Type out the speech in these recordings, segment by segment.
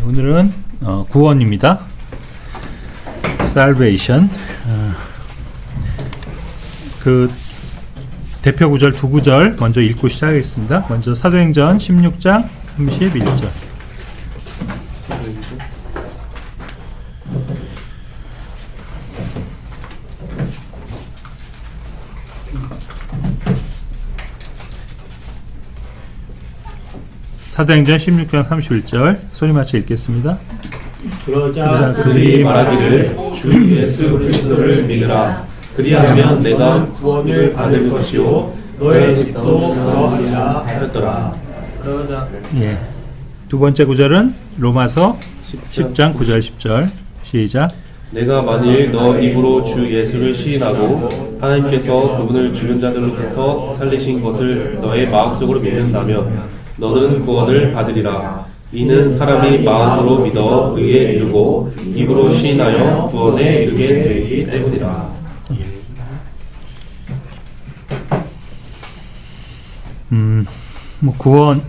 오늘은 구원입니다. Salvation. 그 대표 구절 두 구절 먼저 읽고 시작하겠습니다. 먼저 사도행전 16장 31절. 사도행전 16장 31절 소리 맞춰 읽겠습니다. 그러자 그들이 말하기를 주 예수 그리스도를 믿으라. 그리하면 내가 구원을 받을 것이요 너의 집도 그러하리라 하였더라. 그러자 두 번째 구절은 로마서 10장 9절 10절 시작. 내가 만일 너 입으로 주 예수를 시인하고 하나님께서 그분을 죽은 자들로부터 살리신 것을 너의 마음속으로 믿는다면 너는 구원을 받으리라. 이는 사람이 마음으로 믿어 의에 이르고 입으로 시인하여 구원에 이르게 되기 때문이라. 구원이라는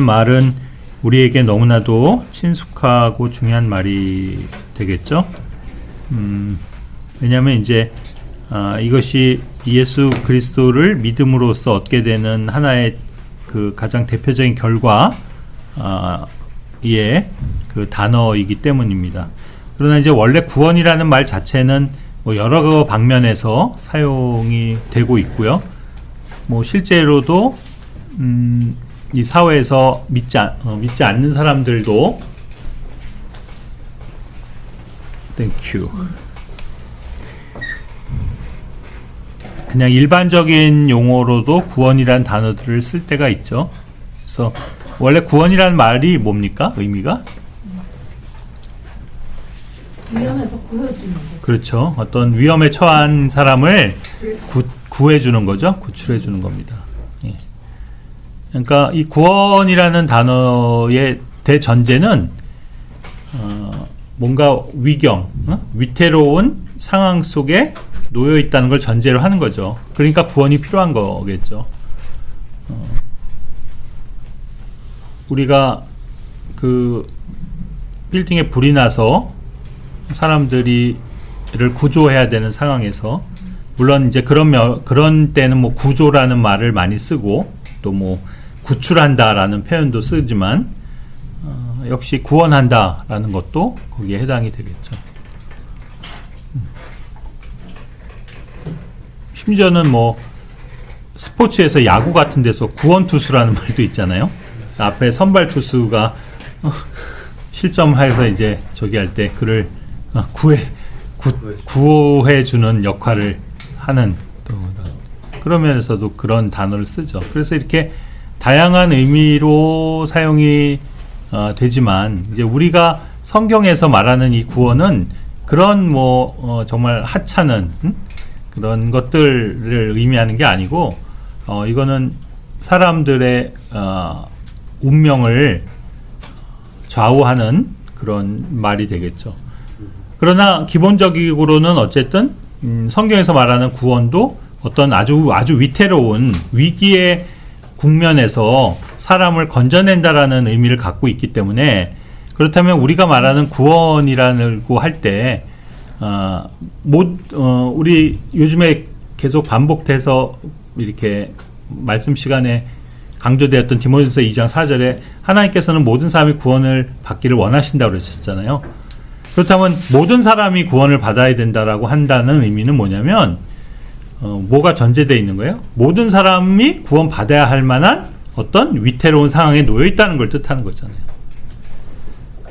말은 우리에게 너무나도 친숙하고 중요한 말이 되겠죠. 왜냐하면 이제 이것이 예수 그리스도를 믿음으로써 얻게 되는 하나의 그 가장 대표적인 결과의 그 단어이기 때문입니다. 그러나 이제 원래 구원이라는 말 자체는 뭐 여러 방면에서 사용이 되고 있고요. 뭐 실제로도 이 사회에서 믿지 않는 사람들도 땡큐. 그냥 일반적인 용어로도 구원이라는 단어들을 쓸 때가 있죠. 그래서 원래 구원이라는 말이 뭡니까? 의미가? 위험에서 구해주는 거. 그렇죠. 어떤 위험에 처한 사람을 구해주는 거죠. 구출해주는 겁니다. 예. 그러니까 이 구원이라는 단어의 대전제는 뭔가 위경, 위태로운 상황 속에 놓여 있다는 걸 전제로 하는 거죠. 그러니까 구원이 필요한 거겠죠. 우리가 그 빌딩에 불이 나서 사람들이를 구조해야 되는 상황에서 물론 이제 그런 때는 뭐 구조라는 말을 많이 쓰고 또 뭐 구출한다라는 표현도 쓰지만 역시 구원한다라는 것도 거기에 해당이 되겠죠. 심지어는 뭐 스포츠에서 야구 같은 데서 구원 투수라는 말도 있잖아요. 앞에 선발 투수가 실점해서 이제 저기 할 때 그를 구호해주는 역할을 하는 그런 면에서도 그런 단어를 쓰죠. 그래서 이렇게 다양한 의미로 사용이 되지만 이제 우리가 성경에서 말하는 이 구원은 그런 정말 하찮은 그런 것들을 의미하는 게 아니고 이거는 사람들의 운명을 좌우하는 그런 말이 되겠죠. 그러나 기본적으로는 어쨌든 성경에서 말하는 구원도 어떤 아주 위태로운 위기의 국면에서 사람을 건져낸다라는 의미를 갖고 있기 때문에 그렇다면 우리가 말하는 구원이라고 할 때 우리 요즘에 계속 반복돼서 이렇게 말씀 시간에 강조되었던 디모데전서 2장 4절에 하나님께서는 모든 사람이 구원을 받기를 원하신다고 그러셨잖아요. 그렇다면 모든 사람이 구원을 받아야 된다라고 한다는 의미는 뭐냐면 뭐가 전제되어 있는 거예요? 모든 사람이 구원 받아야 할 만한 어떤 위태로운 상황에 놓여 있다는 걸 뜻하는 거잖아요.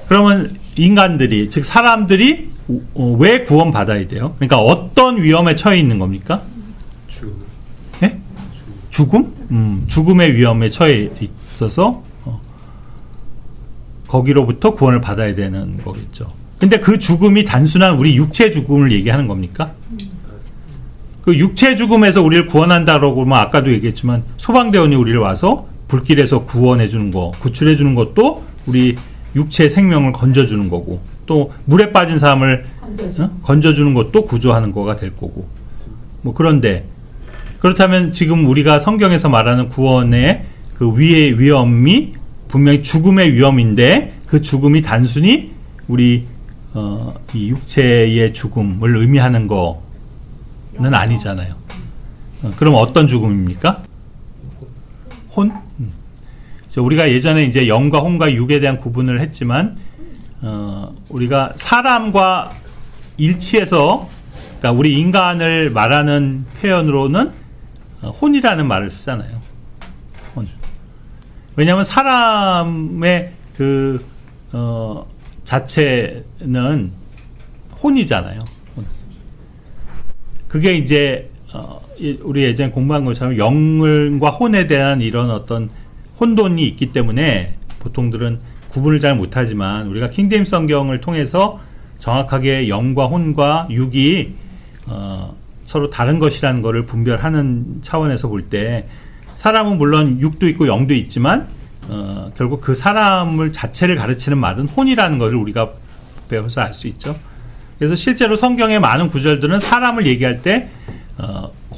그러면 인간들이 즉 사람들이 왜 구원 받아야 돼요? 그러니까 어떤 위험에 처해 있는 겁니까? 죽음? 죽음의 위험에 처해 있어서 거기로부터 구원을 받아야 되는 거겠죠. 근데 그 죽음이 단순한 우리 육체 죽음을 얘기하는 겁니까? 그 육체 죽음에서 우리를 구원한다라고 아까도 얘기했지만 소방대원이 우리를 와서 불길에서 구원해 주는 거, 구출해 주는 것도 우리 육체 생명을 건져주는 거고 또 물에 빠진 사람을 건져주는 것도 구조하는 거가 될 거고 뭐 그런데 그렇다면 지금 우리가 성경에서 말하는 구원의 그 위험이 분명히 죽음의 위험인데 그 죽음이 단순히 우리 이 육체의 죽음을 의미하는 거는 아니잖아요. 그럼 어떤 죽음입니까? 혼? 우리가 예전에 이제 영과 혼과 육에 대한 구분을 했지만 우리가 사람과 일치해서 그러니까 우리 인간을 말하는 표현으로는 혼이라는 말을 쓰잖아요. 혼. 왜냐하면 사람의 그 자체는 혼이잖아요. 혼. 그게 이제 우리 예전에 공부한 것처럼 영과 혼에 대한 이런 어떤 혼돈이 있기 때문에 보통들은 구분을 잘 못하지만 우리가 킹제임스 성경을 통해서 정확하게 영과 혼과 육이 서로 다른 것이라는 것을 분별하는 차원에서 볼 때 사람은 물론 육도 있고 영도 있지만 결국 그 사람을 자체를 가르치는 말은 혼이라는 것을 우리가 배워서 알 수 있죠. 그래서 실제로 성경의 많은 구절들은 사람을 얘기할 때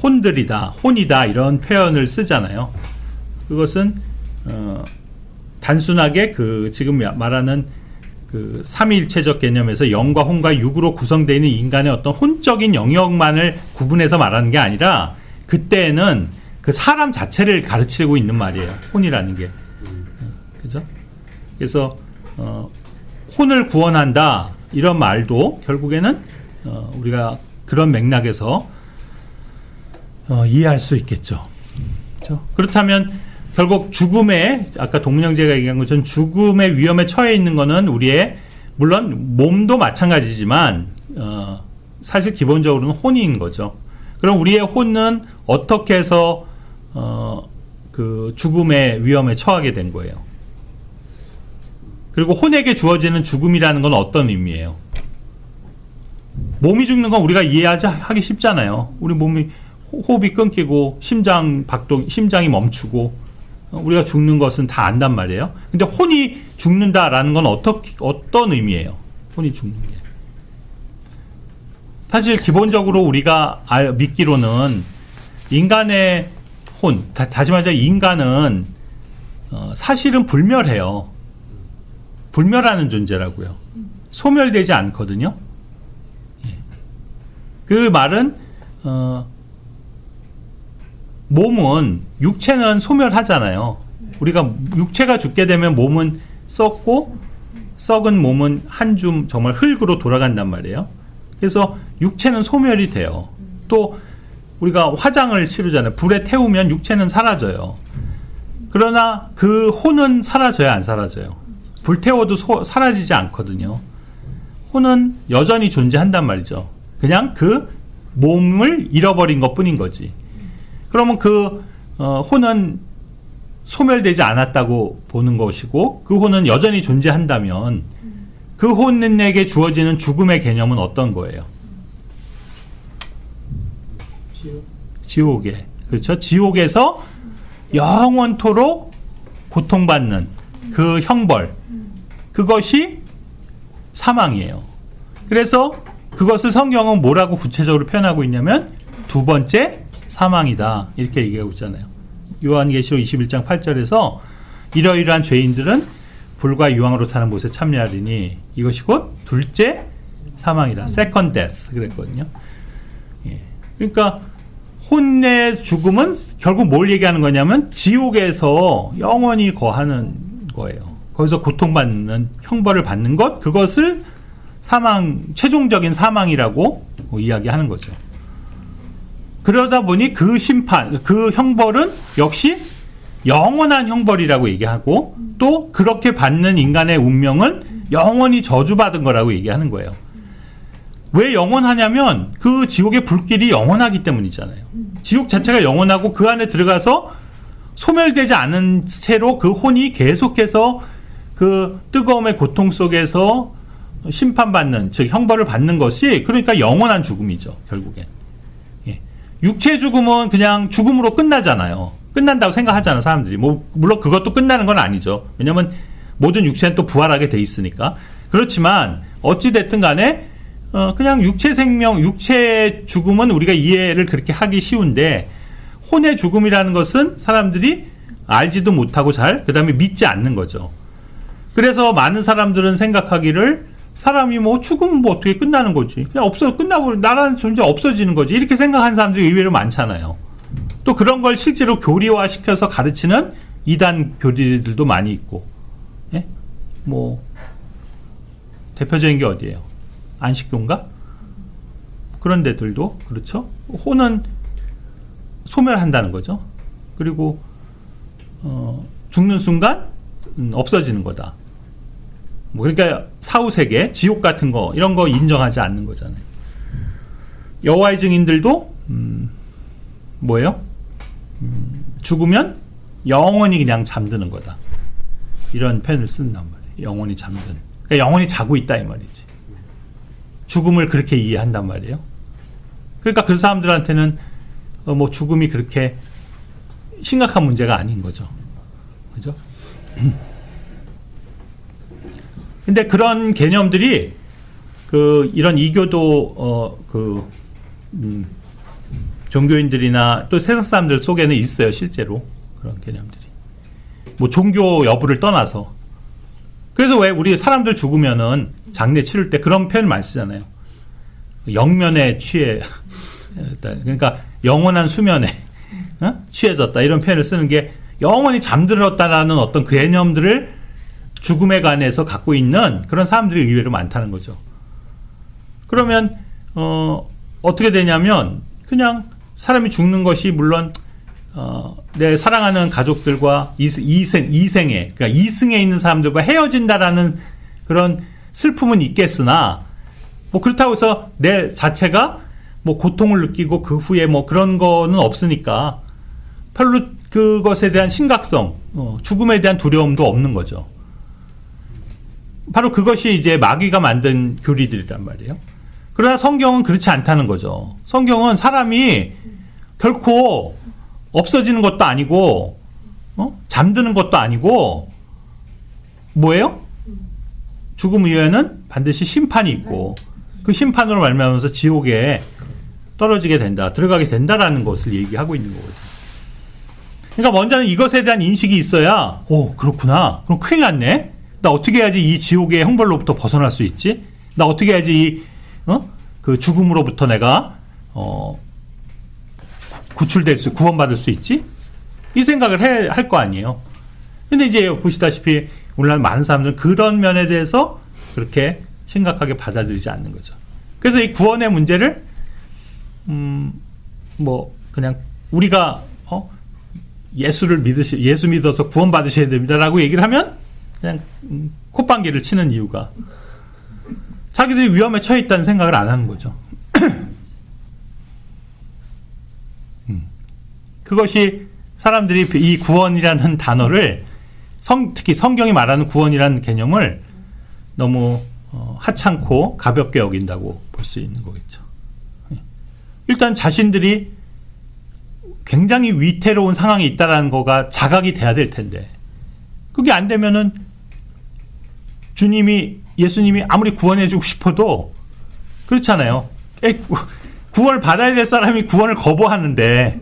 혼들이다, 혼이다 이런 표현을 쓰잖아요. 그것은 단순하게 그 지금 말하는 그 삼위일체적 개념에서 영과 혼과 육으로 구성되어 있는 인간의 어떤 혼적인 영역만을 구분해서 말하는 게 아니라 그때는 그 사람 자체를 가르치고 있는 말이에요. 혼이라는 게. 그죠? 그래서 혼을 구원한다 이런 말도 결국에는 우리가 그런 맥락에서 이해할 수 있겠죠. 그렇죠? 그렇다면 결국 죽음의 아까 동문형제가 얘기한 것처럼 죽음의 위험에 처해 있는 것은 우리의 물론 몸도 마찬가지지만 사실 기본적으로는 혼인 거죠. 그럼 우리의 혼은 어떻게 해서 그 죽음의 위험에 처하게 된 거예요. 그리고 혼에게 주어지는 죽음이라는 건 어떤 의미예요? 몸이 죽는 건 우리가 이해하기 쉽잖아요. 우리 몸이 호흡이 끊기고 심장이 멈추고 우리가 죽는 것은 다 안단 말이에요. 근데 혼이 죽는다라는 건 어떤 의미예요? 혼이 죽는 게. 사실 기본적으로 우리가 믿기로는 인간의 혼, 다시 말해서 인간은 사실은 불멸해요. 불멸하는 존재라고요. 소멸되지 않거든요. 그 말은 몸은 육체는 소멸하잖아요. 우리가 육체가 죽게 되면 몸은 썩고 썩은 몸은 한 줌 정말 흙으로 돌아간단 말이에요. 그래서 육체는 소멸이 돼요. 또 우리가 화장을 치르잖아요. 불에 태우면 육체는 사라져요. 그러나 그 혼은 사라져요, 안 사라져요? 불 태워도 사라지지 않거든요. 혼은 여전히 존재한단 말이죠. 그냥 그 몸을 잃어버린 것뿐인 거지. 그러면 그 혼은 소멸되지 않았다고 보는 것이고 그 혼은 여전히 존재한다면 그 혼에게 주어지는 죽음의 개념은 어떤 거예요? 지옥에. 그렇죠? 지옥에서 영원토록 고통받는 그 형벌. 그것이 사망이에요. 그래서 그것을 성경은 뭐라고 구체적으로 표현하고 있냐면 두 번째 사망이다. 이렇게 얘기하고 있잖아요. 요한계시록 21장 8절에서 이러이러한 죄인들은 불과 유황으로 타는 못에 참여하리니 이것이 곧 둘째 사망이다. second death 그랬거든요. 예. 그러니까 혼의 죽음은 결국 뭘 얘기하는 거냐면 지옥에서 영원히 거하는 거예요. 거기서 고통받는 형벌을 받는 것 그것을 최종적인 사망이라고 이야기하는 거죠. 그러다 보니 그 심판, 그 형벌은 역시 영원한 형벌이라고 얘기하고 또 그렇게 받는 인간의 운명은 영원히 저주받은 거라고 얘기하는 거예요. 왜 영원하냐면 그 지옥의 불길이 영원하기 때문이잖아요. 지옥 자체가 영원하고 그 안에 들어가서 소멸되지 않은 채로 그 혼이 계속해서 그 뜨거움의 고통 속에서 심판받는, 즉 형벌을 받는 것이 그러니까 영원한 죽음이죠. 결국엔. 예. 육체 죽음은 그냥 죽음으로 끝나잖아요. 끝난다고 생각하잖아 사람들이. 물론 그것도 끝나는 건 아니죠. 왜냐하면 모든 육체는 또 부활하게 돼 있으니까. 그렇지만 어찌 됐든 간에 그냥 육체 생명, 육체의 죽음은 우리가 이해를 그렇게 하기 쉬운데 혼의 죽음이라는 것은 사람들이 알지도 못하고 그 다음에 믿지 않는 거죠. 그래서 많은 사람들은 생각하기를 사람이 뭐 죽으면 뭐 어떻게 끝나는 거지. 그냥 끝나고 나라는 존재 없어지는 거지. 이렇게 생각하는 사람들이 의외로 많잖아요. 또 그런 걸 실제로 교리화시켜서 가르치는 이단 교리들도 많이 있고. 예? 뭐 대표적인 게 어디예요? 안식교인가? 그런 데들도 그렇죠. 혼은 소멸한다는 거죠. 그리고 죽는 순간 없어지는 거다. 뭐 그러니까 사후세계, 지옥 같은 거 이런 거 인정하지 않는 거잖아요. 여호와의 증인들도 뭐예요? 죽으면 영원히 그냥 잠드는 거다. 이런 표현을 쓴단 말이에요. 영원히 잠드는. 그러니까 영원히 자고 있다 이 말이지. 죽음을 그렇게 이해한단 말이에요. 그러니까 그 사람들한테는 뭐 죽음이 그렇게 심각한 문제가 아닌 거죠. 그죠? 근데 그런 개념들이 이런 이교도 종교인들이나 또 세상 사람들 속에는 있어요. 실제로 그런 개념들이. 뭐 종교 여부를 떠나서. 그래서 왜 우리 사람들 죽으면은 장례 치를 때 그런 표현을 많이 쓰잖아요. 영면에 취해. 그러니까 영원한 수면에 취해졌다. 이런 표현을 쓰는 게 영원히 잠들었다라는 어떤 개념들을 죽음에 관해서 갖고 있는 그런 사람들이 의외로 많다는 거죠. 그러면 어떻게 되냐면 그냥 사람이 죽는 것이 물론 내 사랑하는 가족들과 이생에 그러니까 이승에 있는 사람들과 헤어진다라는 그런 슬픔은 있겠으나 뭐 그렇다고 해서 내 자체가 뭐 고통을 느끼고 그 후에 뭐 그런 거는 없으니까 별로 그것에 대한 심각성, 죽음에 대한 두려움도 없는 거죠. 바로 그것이 이제 마귀가 만든 교리들이란 말이에요. 그러나 성경은 그렇지 않다는 거죠. 성경은 사람이 결코 없어지는 것도 아니고, 잠드는 것도 아니고, 뭐예요? 죽음 이후에는 반드시 심판이 있고, 그 심판으로 말미암아서 지옥에 떨어지게 된다, 들어가게 된다라는 것을 얘기하고 있는 거거든요. 그러니까 먼저는 이것에 대한 인식이 있어야, 그렇구나. 그럼 큰일 났네? 나 어떻게 해야지 이 지옥의 형벌로부터 벗어날 수 있지? 나 어떻게 해야지 그 죽음으로부터 내가 구원받을 수 있지? 이 생각을 할 거 아니에요. 근데 이제 보시다시피 오늘날 많은 사람들은 그런 면에 대해서 그렇게 심각하게 받아들이지 않는 거죠. 그래서 이 구원의 문제를 뭐 그냥 우리가 예수 믿어서 구원받으셔야 됩니다라고 얘기를 하면 그냥 콧방귀를 치는 이유가 자기들이 위험에 처해 있다는 생각을 안 하는 거죠. 그것이 사람들이 이 구원이라는 단어를 특히 성경이 말하는 구원이라는 개념을 너무 하찮고 가볍게 여긴다고 볼 수 있는 거겠죠. 일단 자신들이 굉장히 위태로운 상황이 있다라는 거가 자각이 돼야 될 텐데 그게 안 되면은 예수님이 아무리 구원해주고 싶어도 그렇잖아요. 구원을 받아야 될 사람이 구원을 거부하는데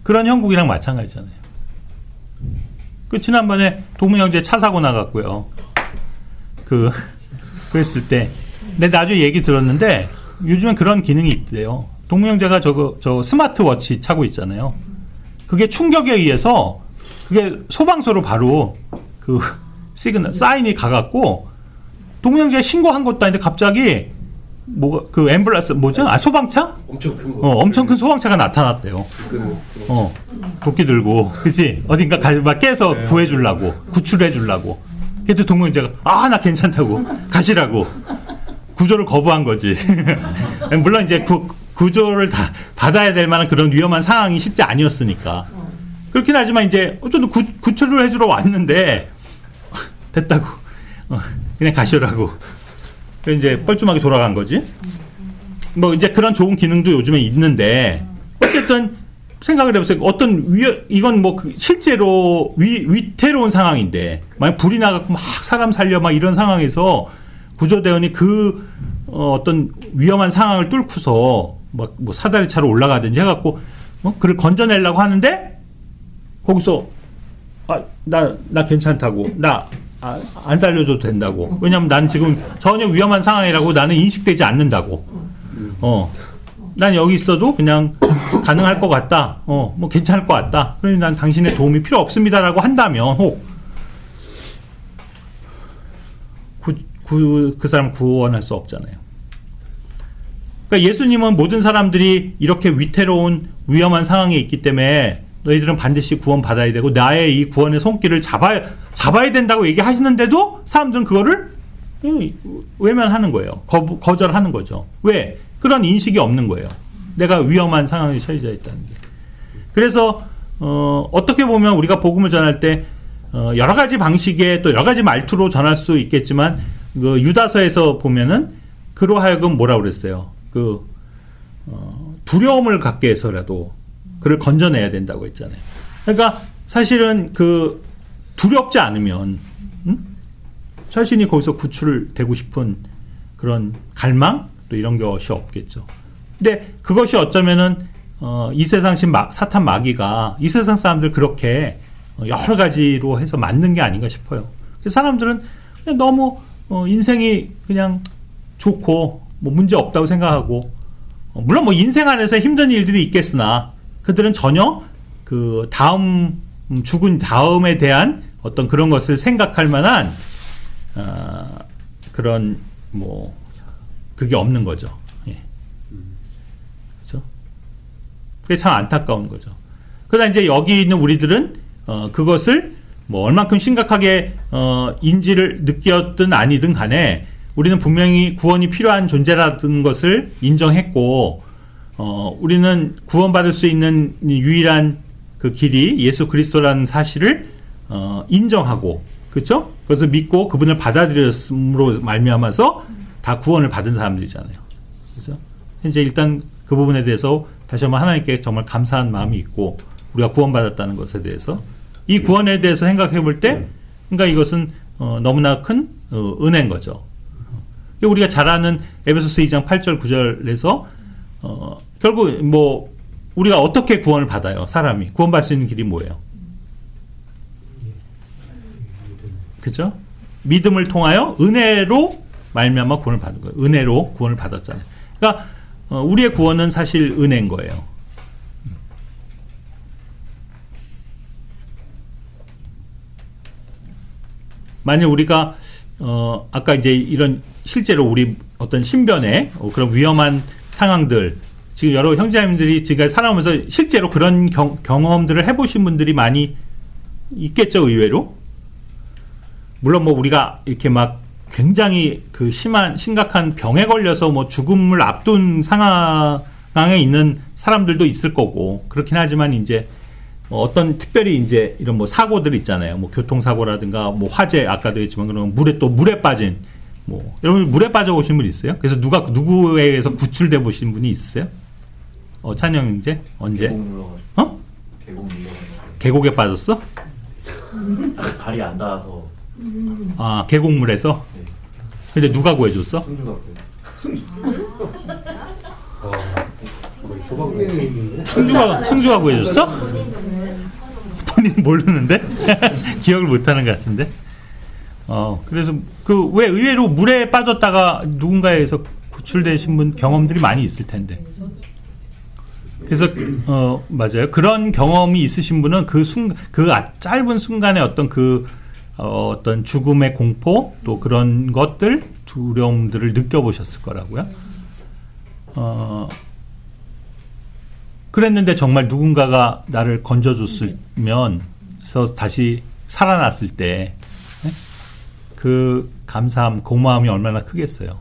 그런 형국이랑 마찬가지잖아요. 지난번에 동문 형제 차 사고 나갔고요. 그랬을 때 근데 나중에 얘기 들었는데 요즘엔 그런 기능이 있대요. 동문 형제가 저 스마트워치 차고 있잖아요. 그게 충격에 의해서 그게 소방서로 바로 사인이 가갖고 동명제가 신고한 것도 아닌데 갑자기 앰뷸런스 소방차? 엄청 큰 거. 엄청 큰 소방차가 나타났대요. 도끼 들고, 그치? 어딘가 막 깨서 구해주려고, 구출해주려고. 그래도 동명제가 나 괜찮다고 가시라고 구조를 거부한 거지. 물론 이제 구조를 다 받아야 될 만한 그런 위험한 상황이 실제 아니었으니까. 그렇긴 하지만 이제 어쨌든 구출을 해주러 왔는데 됐다고 그냥 가시라고 이제 뻘쭘하게 돌아간 거지. 뭐 이제 그런 좋은 기능도 요즘에 있는데 어쨌든 생각을 해보세요. 이건 뭐 실제로 위태로운 상황인데 만약 불이 나갖고 막 사람 살려 막 이런 상황에서 구조대원이 어떤 위험한 상황을 뚫고서 막 뭐 사다리 차로 올라가든지 해갖고 그를 건져내려고 하는데 거기서 나 괜찮다고. 안 살려줘도 된다고. 왜냐면 난 지금 전혀 위험한 상황이라고 나는 인식되지 않는다고. 난 여기 있어도 그냥 가능할 것 같다. 뭐 괜찮을 것 같다. 그러니 난 당신의 도움이 필요 없습니다라고 한다면 그 사람 구원할 수 없잖아요. 그러니까 예수님은 모든 사람들이 이렇게 위태로운 위험한 상황에 있기 때문에 너희들은 반드시 구원받아야 되고 나의 이 구원의 손길을 잡아야 된다고 얘기하시는데도 사람들은 그거를 외면하는 거예요. 거절하는 거죠. 왜? 그런 인식이 없는 거예요. 내가 위험한 상황에 처해져 있다는 게. 그래서 어떻게 보면 우리가 복음을 전할 때 여러 가지 방식의 또 여러 가지 말투로 전할 수 있겠지만 그 유다서에서 보면은 그로 하여금 뭐라 그랬어요. 두려움을 갖게 해서라도 그를 건져내야 된다고 했잖아요. 그러니까 사실은 두렵지 않으면 자신이 거기서 구출되고 싶은 그런 갈망 또 이런 것이 없겠죠. 근데 그것이 어쩌면은 이 세상 사탄 마귀가 이 세상 사람들 그렇게 여러 가지로 해서 만든 게 아닌가 싶어요. 사람들은 그냥 너무 인생이 그냥 좋고 뭐 문제 없다고 생각하고 물론 뭐 인생 안에서 힘든 일들이 있겠으나 그들은 전혀 죽은 다음에 대한 어떤 그런 것을 생각할 만한 그런 뭐 그게 없는 거죠. 예. 그렇죠? 그게 참 안타까운 거죠. 그러나 이제 여기 있는 우리들은 그것을 뭐 얼만큼 심각하게 인지를 느꼈든 아니든 간에 우리는 분명히 구원이 필요한 존재라는 것을 인정했고 우리는 구원받을 수 있는 유일한 그 길이 예수 그리스도라는 사실을 인정하고 그렇죠? 그것을 믿고 그분을 받아들였음으로 말미암아서 다 구원을 받은 사람들이잖아요. 그렇죠? 이제 일단 그 부분에 대해서 다시 한번 하나님께 정말 감사한 마음이 있고 우리가 구원받았다는 것에 대해서 이 구원에 대해서 생각해 볼 때 그러니까 이것은 너무나 큰 은혜인 거죠. 우리가 잘 아는 에베소서 2장 8절 9절에서 결국 뭐 우리가 어떻게 구원을 받아요? 사람이 구원받을 수 있는 길이 뭐예요? 그죠? 믿음을 통하여 은혜로 말미암아 구원을 받은 거예요. 은혜로 구원을 받았잖아요. 그러니까 우리의 구원은 사실 은혜인 거예요. 만약 우리가 아까 이제 이런 실제로 우리 어떤 신변의 그런 위험한 상황들 지금 여러 형제자매들이 지금 살아오면서 실제로 그런 경험들을 해보신 분들이 많이 있겠죠, 의외로. 물론 뭐 우리가 이렇게 막 굉장히 그 심각한 병에 걸려서 뭐 죽음을 앞둔 상황에 있는 사람들도 있을 거고 그렇긴 하지만 이제 어떤 특별히 이제 이런 뭐 사고들 있잖아요. 뭐 교통사고라든가 뭐 화재 아까도 했지만 그런 물에 빠진 뭐 여러분 물에 빠져 오신 분 있어요? 그래서 누구에 의해서 구출돼 보신 분이 있으세요? 찬영 이제 언제? 계곡에 빠졌어? 발이 안 닿아서. 아 계곡물에서? 네. 근데 누가 구해줬어? 승주가 구해줬어? 본인 모르는데? 기억을 못하는 것 같은데? 그래서 왜 의외로 물에 빠졌다가 누군가에 의해서 구출되신 분 경험들이 많이 있을 텐데. 그래서 맞아요. 그런 경험이 있으신 분은 짧은 순간에 어떤 죽음의 공포 또 그런 것들 두려움들을 느껴보셨을 거라고요. 그랬는데 정말 누군가가 나를 건져줬으면서 다시 살아났을 때 그 감사함, 고마움이 얼마나 크겠어요.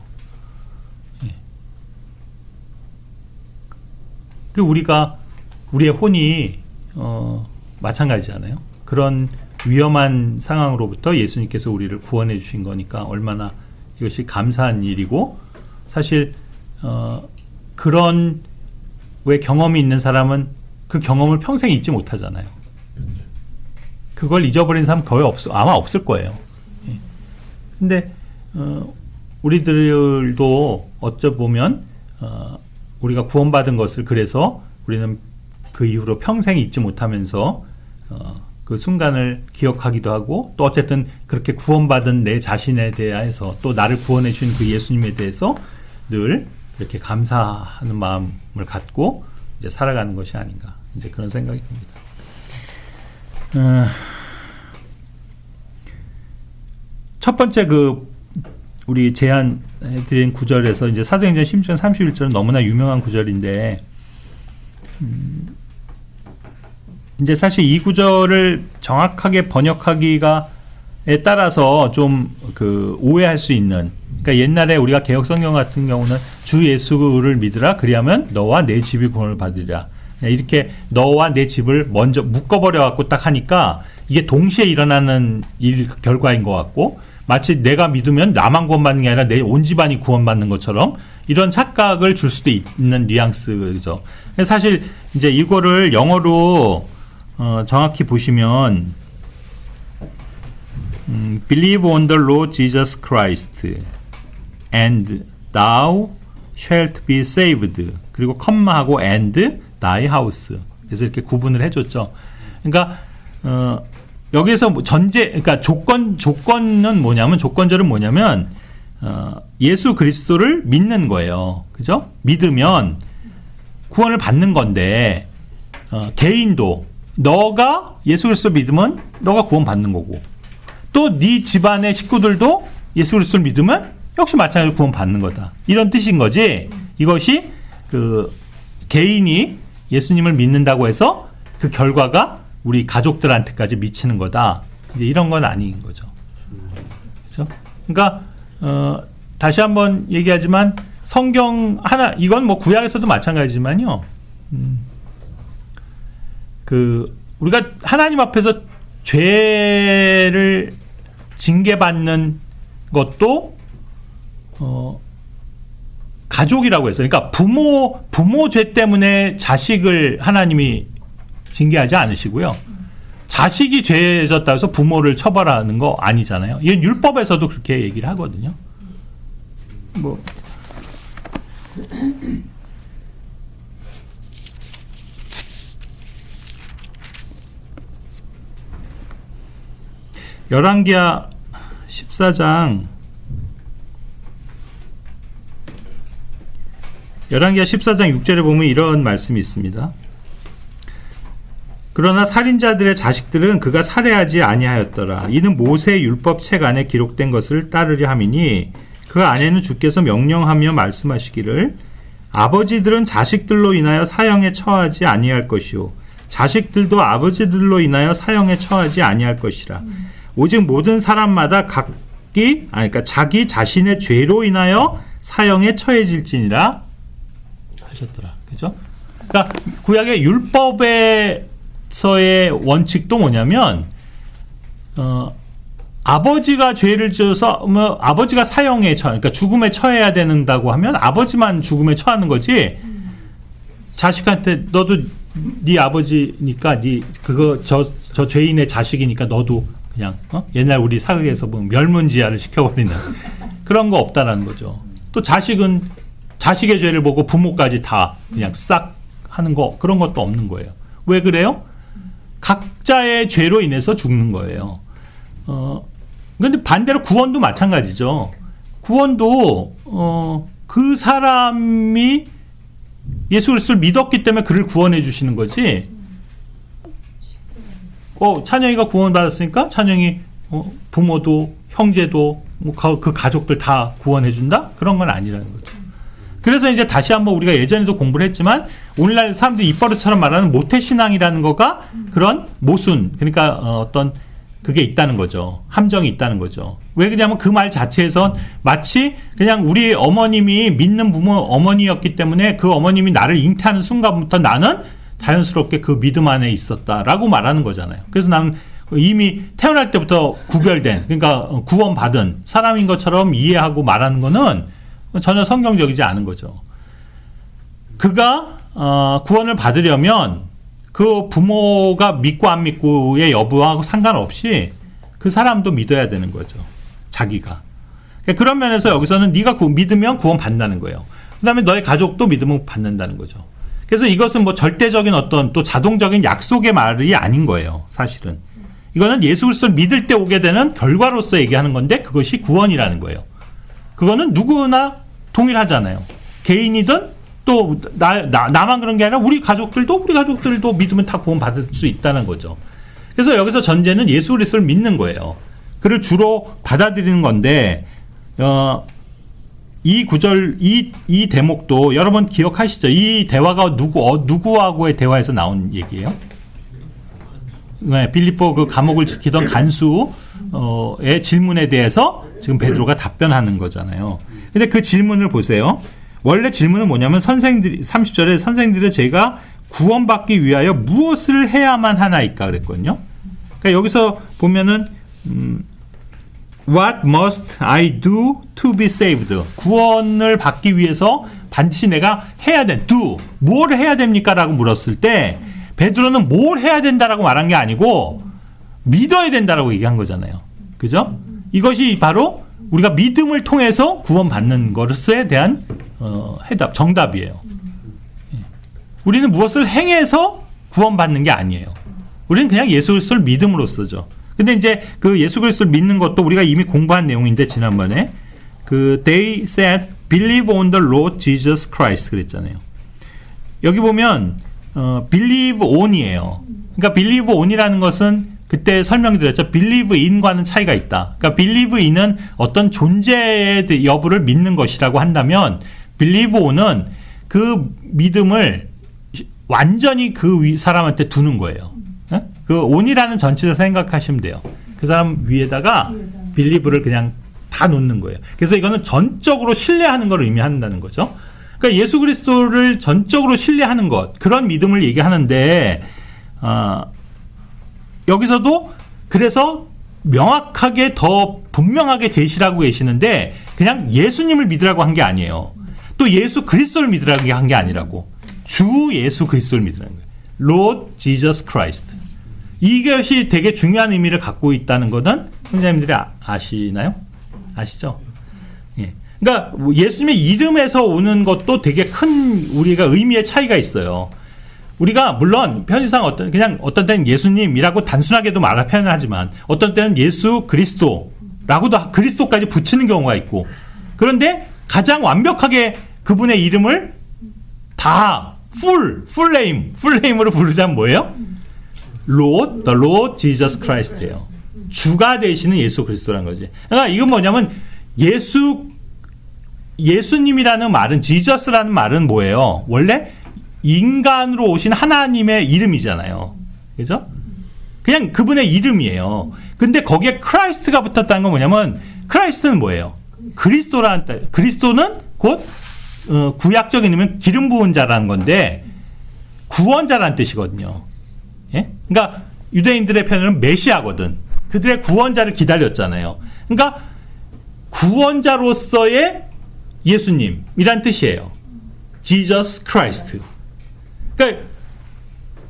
그 우리의 혼이 마찬가지잖아요. 그런 위험한 상황으로부터 예수님께서 우리를 구원해 주신 거니까 얼마나 이것이 감사한 일이고 사실 그런 왜 경험이 있는 사람은 그 경험을 평생 잊지 못하잖아요. 그걸 잊어버린 사람 거의 아마 없을 거예요. 근데 우리들도 어쩌보면 우리가 구원받은 것을 그래서 우리는 그 이후로 평생 잊지 못하면서 그 순간을 기억하기도 하고 또 어쨌든 그렇게 구원받은 내 자신에 대해서 또 나를 구원해 주신 그 예수님에 대해서 늘 이렇게 감사하는 마음을 갖고 이제 살아가는 것이 아닌가 이제 그런 생각이 듭니다. 첫 번째 우리 제안해드린 구절에서 이제 사도행전 16장 31절은 너무나 유명한 구절인데 이제 사실 이 구절을 정확하게 번역하기가에 따라서 좀 오해할 수 있는 그러니까 옛날에 우리가 개역 성경 같은 경우는 주 예수를 믿으라 그리하면 너와 내 집이 구원을 받으리라 이렇게 너와 내 집을 먼저 묶어버려 갖고 딱 하니까 이게 동시에 일어나는 결과인 것 같고 마치 내가 믿으면 나만 구원받는 게 아니라 내 온 집안이 구원받는 것처럼 이런 착각을 줄 수도 있는 뉘앙스죠. 사실 이제 이거를 영어로 정확히 보시면 Believe on the Lord Jesus Christ and thou shalt be saved 그리고 컴마하고 and thy house 그래서 이렇게 구분을 해줬죠. 그러니까 여기에서 그러니까 조건은 뭐냐면 조건절은 뭐냐면 예수 그리스도를 믿는 거예요. 그죠? 믿으면 구원을 받는 건데 개인도 너가 예수 그리스도를 믿으면 너가 구원 받는 거고 또 네 집안의 식구들도 예수 그리스도를 믿으면 역시 마찬가지로 구원 받는 거다. 이런 뜻인 거지. 이것이 개인이 예수님을 믿는다고 해서 그 결과가 우리 가족들한테까지 미치는 거다. 이제 이런 건 아닌 거죠. 그렇죠? 그러니까 다시 한번 얘기하지만 성경 하나 이건 뭐 구약에서도 마찬가지지만요. 우리가 하나님 앞에서 죄를 징계받는 것도 가족이라고 해서 그러니까 부모 죄 때문에 자식을 하나님이 징계하지 않으시고요. 자식이 죄에 졌다고 해서 부모를 처벌하는 거 아니잖아요. 이건 율법에서도 그렇게 얘기를 하거든요. 뭐 열왕기하 14장 6절에 보면 이런 말씀이 있습니다. 그러나 살인자들의 자식들은 그가 살해하지 아니하였더라. 이는 모세 율법 책 안에 기록된 것을 따르려 함이니 그 안에는 주께서 명령하며 말씀하시기를 아버지들은 자식들로 인하여 사형에 처하지 아니할 것이요 자식들도 아버지들로 인하여 사형에 처하지 아니할 것이라. 오직 모든 사람마다 그러니까 자기 자신의 죄로 인하여 사형에 처해질지니라 하셨더라. 그죠? 그러니까 구약의 율법에서의 원칙도 뭐냐면 아버지가 죄를 지어서 아버지가 사형에 그러니까 죽음에 처해야 된다고 하면 아버지만 죽음에 처하는 거지. 자식한테 너도 네 아버지니까 저 죄인의 자식이니까 너도 그냥 옛날 우리 사극에서 보면 멸문지하를 시켜버리는 그런 거 없다라는 거죠. 또 자식은 자식의 죄를 보고 부모까지 다 그냥 싹 하는 거 그런 것도 없는 거예요. 왜 그래요? 각자의 죄로 인해서 죽는 거예요. 근데 반대로 구원도 마찬가지죠. 구원도 그 사람이 예수 그리스도를 믿었기 때문에 그를 구원해 주시는 거지. 찬영이가 구원받았으니까 찬영이 부모도 형제도 그 가족들 다 구원해 준다? 그런 건 아니라는 거죠. 그래서 이제 다시 한번 우리가 예전에도 공부를 했지만 오늘날 사람들이 입버릇처럼 말하는 모태신앙이라는 거가 그런 모순 그러니까 어떤 그게 있다는 거죠. 함정이 있다는 거죠. 왜 그러냐면 그 말 자체에선 마치 그냥 우리 어머님이 믿는 부모 어머니였기 때문에 그 어머님이 나를 잉태하는 순간부터 나는 자연스럽게 그 믿음 안에 있었다라고 말하는 거잖아요. 그래서 나는 이미 태어날 때부터 구별된 그러니까 구원받은 사람인 것처럼 이해하고 말하는 거는 전혀 성경적이지 않은 거죠. 그가 구원을 받으려면 그 부모가 믿고 안 믿고의 여부하고 상관없이 그 사람도 믿어야 되는 거죠. 자기가. 그런 면에서 여기서는 네가 믿으면 구원 받는다는 거예요. 그 다음에 너의 가족도 믿으면 받는다는 거죠. 그래서 이것은 뭐 절대적인 어떤 또 자동적인 약속의 말이 아닌 거예요. 사실은. 이거는 예수 그리스도를 믿을 때 오게 되는 결과로서 얘기하는 건데 그것이 구원이라는 거예요. 그거는 누구나 동일하잖아요. 개인이든 또 나만 그런 게 아니라 우리 가족들도 믿으면 다 구원 받을 수 있다는 거죠. 그래서 여기서 전제는 예수 그리스도를 믿는 거예요. 그를 주로 받아들이는 건데 이 구절 이 대목도 여러분 기억하시죠? 이 대화가 누구하고의 대화에서 나온 얘기예요? 네, 빌립보 그 감옥을 지키던 간수의 질문에 대해서 지금 베드로가 답변하는 거잖아요. 근데 그 질문을 보세요. 원래 질문은 뭐냐면 30절에 선생들의 제가 구원받기 위하여 무엇을 해야만 하나이까 그랬거든요. 그러니까 여기서 보면은 What must I do to be saved? 구원을 받기 위해서 반드시 내가 해야 돼. do. 뭘 해야 됩니까? 라고 물었을 때 베드로는 뭘 해야 된다라고 말한 게 아니고 믿어야 된다라고 얘기한 거잖아요. 그죠? 이것이 바로 우리가 믿음을 통해서 구원받는 것에 대한 정답이에요. 우리는 무엇을 행해서 구원받는 게 아니에요. 우리는 그냥 예수 그리스도를 믿음으로써죠. 근데 이제 그 예수 그리스도를 믿는 것도 우리가 이미 공부한 내용인데 지난번에 그 they said believe on the Lord Jesus Christ 그랬잖아요. 여기 보면 believe on이에요. 그러니까 believe on이라는 것은 그때 설명드렸죠. believe in과는 차이가 있다. 그러니까 believe in은 어떤 존재의 여부를 믿는 것이라고 한다면 believe on은 그 믿음을 완전히 그 사람한테 두는 거예요. 그 on이라는 전치사 생각하시면 돼요. 그 사람 위에다가 believe를 그냥 다 놓는 거예요. 그래서 이거는 전적으로 신뢰하는 걸 의미한다는 거죠. 그러니까 예수 그리스도를 전적으로 신뢰하는 것, 그런 믿음을 얘기하는데 여기서도 그래서 명확하게 더 분명하게 제시하고 계시는데 그냥 예수님을 믿으라고 한 게 아니에요. 또 예수 그리스도를 믿으라고 한 게 아니라고. 주 예수 그리스도를 믿으라는 거예요. Lord Jesus Christ. 이것이 되게 중요한 의미를 갖고 있다는 것은 선생님들이 아시나요? 아시죠? 예. 그러니까 예수님의 이름에서 오는 것도 되게 큰 우리가 의미의 차이가 있어요. 우리가 물론 편의상 어떤 때는 예수님이라고 단순하게도 표현을 하지만 어떤 때는 예수 그리스도라고도 그리스도까지 붙이는 경우가 있고 그런데 가장 완벽하게 그분의 이름을 다 풀네임으로 부르자면 뭐예요? Lord, the Lord Jesus Christ예요. 주가 되시는 예수 그리스도라는 거지. 그러니까 이건 뭐냐면 예수님이라는 말은 지저스라는 말은 뭐예요? 원래 인간으로 오신 하나님의 이름이잖아요. 그죠? 그냥 그분의 이름이에요. 근데 거기에 크라이스트가 붙었다는 건 뭐냐면 크라이스트는 뭐예요? 그리스도라는 뜻. 그리스도는 곧 구약적인 의미는 기름 부은 자라는 건데 구원자라는 뜻이거든요. 예? 그러니까 유대인들의 표현은 메시아거든. 그들의 구원자를 기다렸잖아요. 그러니까 구원자로서의 예수님이란 뜻이에요. Jesus Christ. 그러니까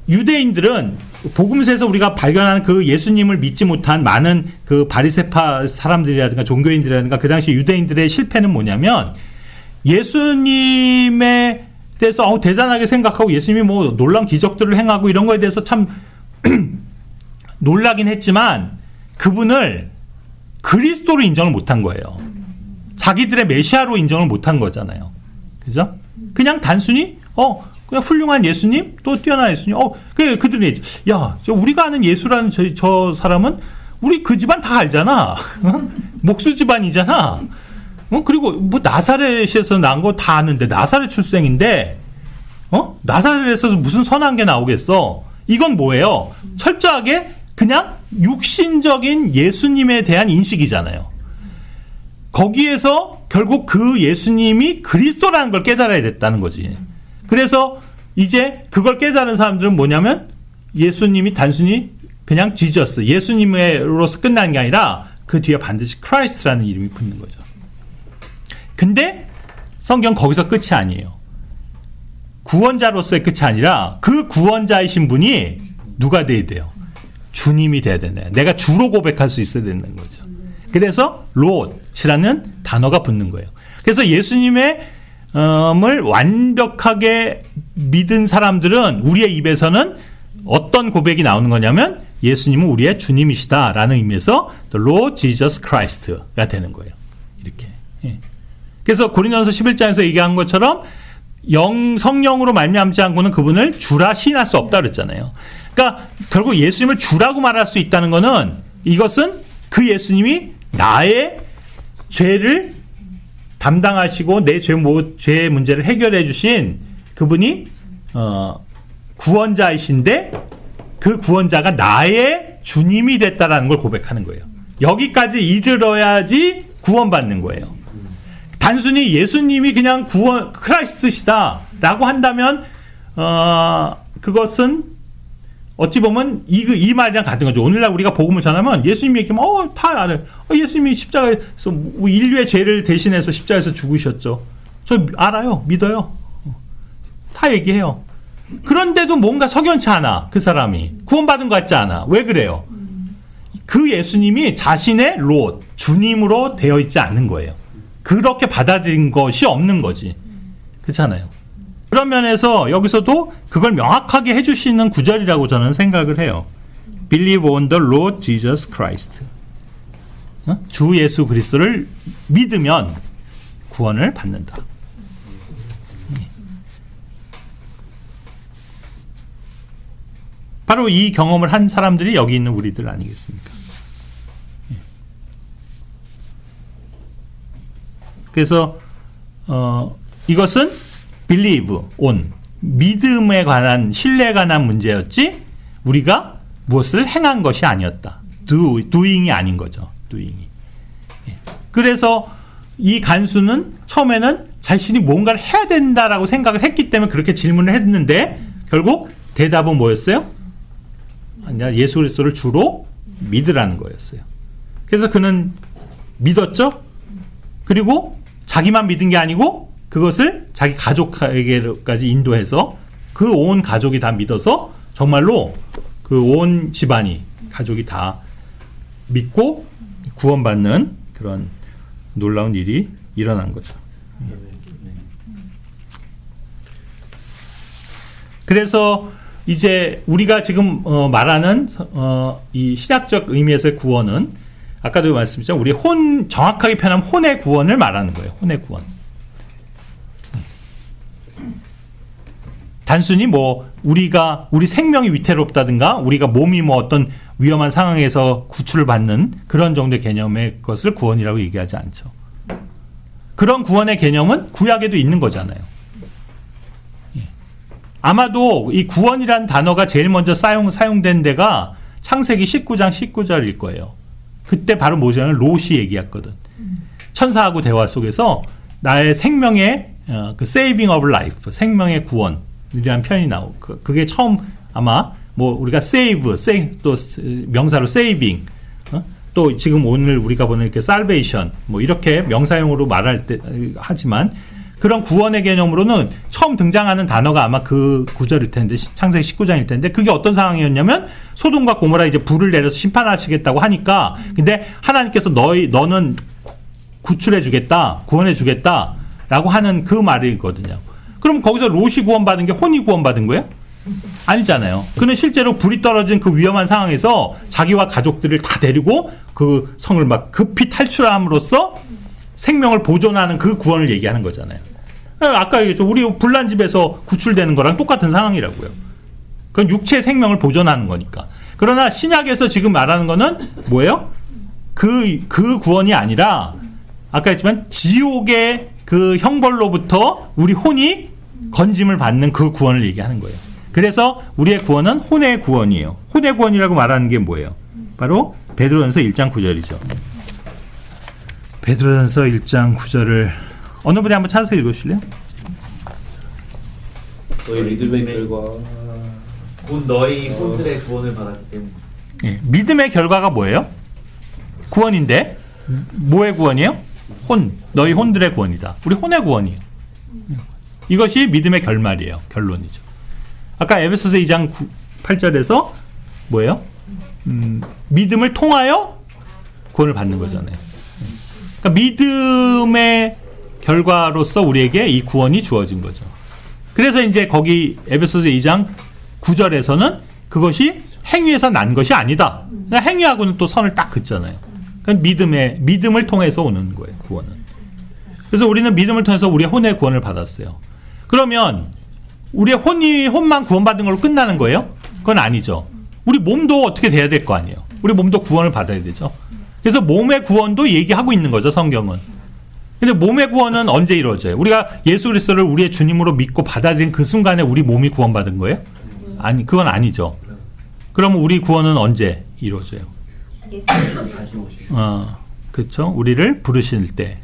유대인들은 복음서에서 우리가 발견한 그 예수님을 믿지 못한 많은 그 바리새파 사람들이라든가 종교인들이라든가 그 당시 유대인들의 실패는 뭐냐면 예수님에 대해서 대단하게 생각하고 예수님이 뭐 놀라운 기적들을 행하고 이런 거에 대해서 참 놀라긴 했지만 그분을 그리스도로 인정을 못한 거예요. 자기들의 메시아로 인정을 못한 거잖아요. 그죠? 그냥 단순히 그냥 훌륭한 예수님, 또 뛰어난 예수님. 그들이 우리가 아는 예수라는 저 사람은 우리 그 집안 다 알잖아. 목수 집안이잖아. 그리고 뭐 나사렛에서 난 거 다 아는데 나사렛 출생인데 나사렛에서 무슨 선한 게 나오겠어? 이건 뭐예요? 철저하게 그냥 육신적인 예수님에 대한 인식이잖아요. 거기에서 결국 그 예수님이 그리스도라는 걸 깨달아야 됐다는 거지. 그래서 이제 그걸 깨달은 사람들은 뭐냐면 예수님이 단순히 그냥 지저스, 예수님으로서 끝나는 게 아니라 그 뒤에 반드시 크라이스트라는 이름이 붙는 거죠. 근데 성경 거기서 끝이 아니에요. 구원자로서의 끝이 아니라 그 구원자이신 분이 누가 돼야 돼요? 주님이 돼야 되네. 내가 주로 고백할 수 있어야 되는 거죠. 그래서 Lord이라는 단어가 붙는 거예요. 그래서 예수님의 을 완벽하게 믿은 사람들은 우리의 입에서는 어떤 고백이 나오는 거냐면 예수님은 우리의 주님이시다라는 의미에서 The Lord Jesus Christ가 되는 거예요. 이렇게. 예. 그래서 고린도전서 11장에서 얘기한 것처럼 성령으로 말미암지 않고는 그분을 주라 시인할 수 없다 그랬잖아요. 그러니까 결국 예수님을 주라고 말할 수 있다는 것은 이것은 그 예수님이 나의 죄를 담당하시고 내 죄의 문제를 해결해 주신 그분이 구원자이신데 그 구원자가 나의 주님이 됐다라는 걸 고백하는 거예요. 여기까지 이르러야지 구원받는 거예요. 단순히 예수님이 그냥 크라이스트시다라고 한다면 그것은 어찌 보면 이 말이랑 같은 거죠. 오늘날 우리가 복음을 전하면 예수님이 얘기하면 다 알아요. 예수님이 십자가에서 인류의 죄를 대신해서 십자가에서 죽으셨죠. 저 알아요. 믿어요. 다 얘기해요. 그런데도 뭔가 석연치 않아. 그 사람이 구원받은 것 같지 않아. 왜 그래요? 그 예수님이 자신의 롯 주님으로 되어 있지 않는 거예요. 그렇게 받아들인 것이 없는 거지. 그렇잖아요. 그런 면에서 여기서도 그걸 명확하게 해주시는 구절이라고 저는 생각을 해요. Believe on the Lord Jesus Christ. 주 예수 그리스도를 믿으면 구원을 받는다. 바로 이 경험을 한 사람들이 여기 있는 우리들 아니겠습니까? 그래서 이것은 believe on 믿음에 관한 신뢰에 관한 문제였지 우리가 무엇을 행한 것이 아니었다. doing이 아닌 거죠. doing이. 그래서 이 간수는 처음에는 자신이 뭔가를 해야 된다라고 생각을 했기 때문에 그렇게 질문을 했는데 결국 대답은 뭐였어요? 아니야, 예수 그리스도를 주로 믿으라는 거였어요. 그래서 그는 믿었죠. 그리고 자기만 믿은 게 아니고 그것을 자기 가족에게까지 인도해서 그 온 가족이 다 믿어서 정말로 그 온 집안이 가족이 다 믿고 구원받는 그런 놀라운 일이 일어난 거죠. 그래서 이제 우리가 지금 말하는 이 신학적 의미에서의 구원은 아까도 말씀드렸죠. 우리 정확하게 표현하면 혼의 구원을 말하는 거예요. 혼의 구원. 단순히 우리 생명이 위태롭다든가 우리가 몸이 어떤 위험한 상황에서 구출을 받는 그런 정도의 개념의 것을 구원이라고 얘기하지 않죠. 그런 구원의 개념은 구약에도 있는 거잖아요. 아마도 이 구원이라는 단어가 제일 먼저 사용된 데가 창세기 19장 19절일 거예요. 그때 바로 뭐냐면 롯이 얘기했거든. 천사하고 대화 속에서 나의 생명의 그 saving of life, 생명의 구원이라는 표현이 나오고 그게 처음 아마 우리가 save 또 명사로 saving 또 지금 오늘 우리가 보는 이렇게 salvation 이렇게 명사용으로 말할 때 하지만 그런 구원의 개념으로는 처음 등장하는 단어가 아마 그 구절일 텐데 창세기 19장일 텐데 그게 어떤 상황이었냐면 소돔과 고모라 이제 불을 내려서 심판하시겠다고 하니까 근데 하나님께서 너는 구출해 주겠다 구원해 주겠다라고 하는 그 말이거든요. 그럼 거기서 롯이 구원받은 게 혼이 구원받은 거예요? 아니잖아요. 그는 실제로 불이 떨어진 그 위험한 상황에서 자기와 가족들을 다 데리고 그 성을 막 급히 탈출함으로써 생명을 보존하는 그 구원을 얘기하는 거잖아요. 아까 얘기했죠. 우리 불난 집에서 구출되는 거랑 똑같은 상황이라고요. 그건 육체의 생명을 보존하는 거니까. 그러나 신약에서 지금 말하는 거는 뭐예요? 그 구원이 아니라 아까 했지만 지옥의 그 형벌로부터 우리 혼이 건짐을 받는 그 구원을 얘기하는 거예요. 그래서 우리의 구원은 혼의 구원이에요. 혼의 구원이라고 말하는 게 뭐예요? 바로 베드로전서 1장 9절이죠. 베드로전서 1장 9절을 어느 분이 한번 찾아서 읽으실래요? 너희 믿음의 결과 곧 너희 혼들의 구원을 받았기 때문에. 예, 믿음의 결과가 뭐예요? 구원인데 뭐의 구원이에요? 너희 혼들의 구원이다. 우리 혼의 구원이에요. 이것이 믿음의 결말이에요. 결론이죠. 아까 에베소서 2장 8절에서 뭐예요? 믿음을 통하여 구원을 받는 거잖아요. 그러니까 믿음의 결과로서 우리에게 이 구원이 주어진 거죠. 그래서 이제 거기 에베소서 2장 9절에서는 그것이 행위에서 난 것이 아니다. 행위하고는 또 선을 딱 긋잖아요. 그건 믿음을 통해서 오는 거예요, 구원은. 그래서 우리는 믿음을 통해서 우리의 혼의 구원을 받았어요. 그러면 우리의 혼만 구원받은 걸로 끝나는 거예요? 그건 아니죠. 우리 몸도 어떻게 돼야 될 거 아니에요. 우리 몸도 구원을 받아야 되죠. 그래서 몸의 구원도 얘기하고 있는 거죠, 성경은. 근데 몸의 구원은 언제 이루어져요? 우리가 예수 그리스도를 우리의 주님으로 믿고 받아들인 그 순간에 우리 몸이 구원받은 거예요? 아니, 그건 아니죠. 그러면 우리 구원은 언제 이루어져요? 그렇죠. 우리를 부르실 때,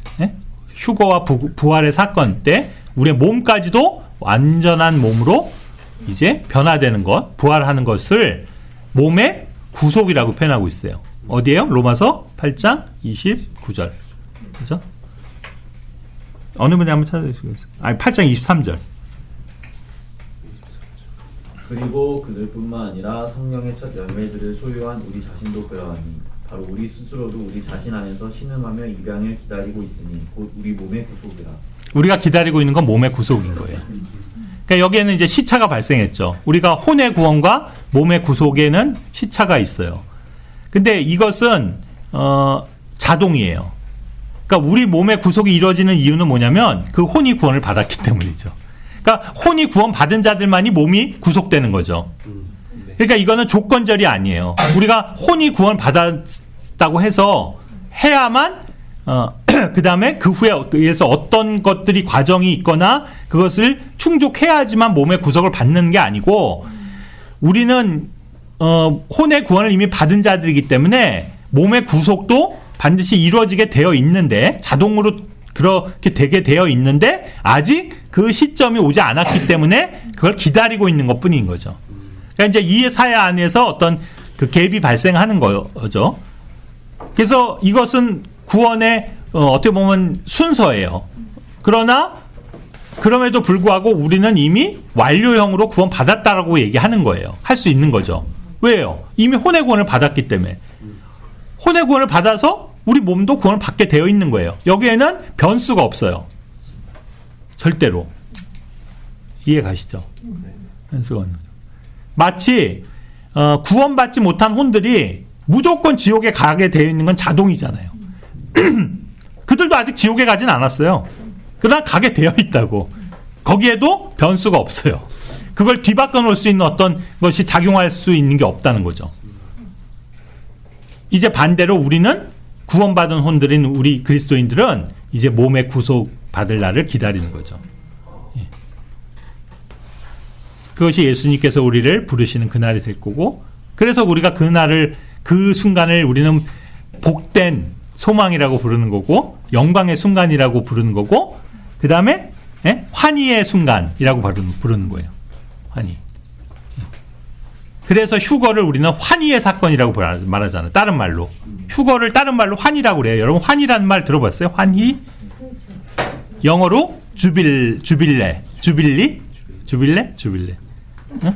휴거와 부활의 사건 때 우리의 몸까지도 완전한 몸으로 이제 변화되는 것, 부활하는 것을 몸의 구속이라고 표현하고 있어요. 어디에요? 로마서 8장 29절. 그죠? 어느 분이 한번 찾아주시겠어요? 아니, 8장 23절. 그리고 그들뿐만 아니라 성령의 첫 열매들을 소유한 우리 자신도 그러하니 바로 우리 스스로도 우리 자신 안에서 신음하며 입양을 기다리고 있으니 곧 우리 몸의 구속이라. 우리가 기다리고 있는 건 몸의 구속인 거예요. 그러니까 여기에는 이제 시차가 발생했죠. 우리가 혼의 구원과 몸의 구속에는 시차가 있어요. 근데 이것은 자동이에요. 그러니까 우리 몸의 구속이 이루어지는 이유는 뭐냐면 그 혼이 구원을 받았기 때문이죠. 그러니까 혼이 구원 받은 자들만이 몸이 구속되는 거죠. 그러니까 이거는 조건절이 아니에요. 우리가 혼이 구원 받았다고 해서 해야만 그 다음에 그 후에 의해서 어떤 것들이 과정이 있거나 그것을 충족해야지만 몸의 구속을 받는 게 아니고 우리는 혼의 구원을 이미 받은 자들이기 때문에 몸의 구속도 반드시 이루어지게 되어 있는데 자동으로 그렇게 되게 되어 있는데 아직 그 시점이 오지 않았기 때문에 그걸 기다리고 있는 것뿐인 거죠. 그러니까 이제 이 사회 안에서 어떤 그 갭이 발생하는 거죠. 그래서 이것은 구원의 어떻게 보면 순서예요. 그러나 그럼에도 불구하고 우리는 이미 완료형으로 구원 받았다라고 얘기하는 거예요. 할 수 있는 거죠. 왜요? 이미 혼의 구원을 받았기 때문에. 혼의 구원을 받아서 우리 몸도 구원을 받게 되어 있는 거예요. 여기에는 변수가 없어요. 절대로. 이해 가시죠? 변수가 없는 거죠. 마치 구원받지 못한 혼들이 무조건 지옥에 가게 되어 있는 건 자동이잖아요. 그들도 아직 지옥에 가진 않았어요. 그러나 가게 되어 있다고. 거기에도 변수가 없어요. 그걸 뒤바꿔 놓을 수 있는 어떤 것이 작용할 수 있는 게 없다는 거죠. 이제 반대로 우리는 구원받은 혼들인 우리 그리스도인들은 이제 몸의 구속 받을 날을 기다리는 거죠. 예. 그것이 예수님께서 우리를 부르시는 그날이 될 거고, 그래서 우리가 그날을, 그 순간을 우리는 복된 소망이라고 부르는 거고, 영광의 순간이라고 부르는 거고, 그 다음에 환희의 순간이라고 부르는 거예요. 환희. 그래서 휴거를 우리는 환희의 사건이라고 말하잖아요. 다른 말로. 휴거를 다른 말로 환희라고 그래요. 여러분 환희라는 말 들어봤어요? 환희? 영어로 주빌리? 응?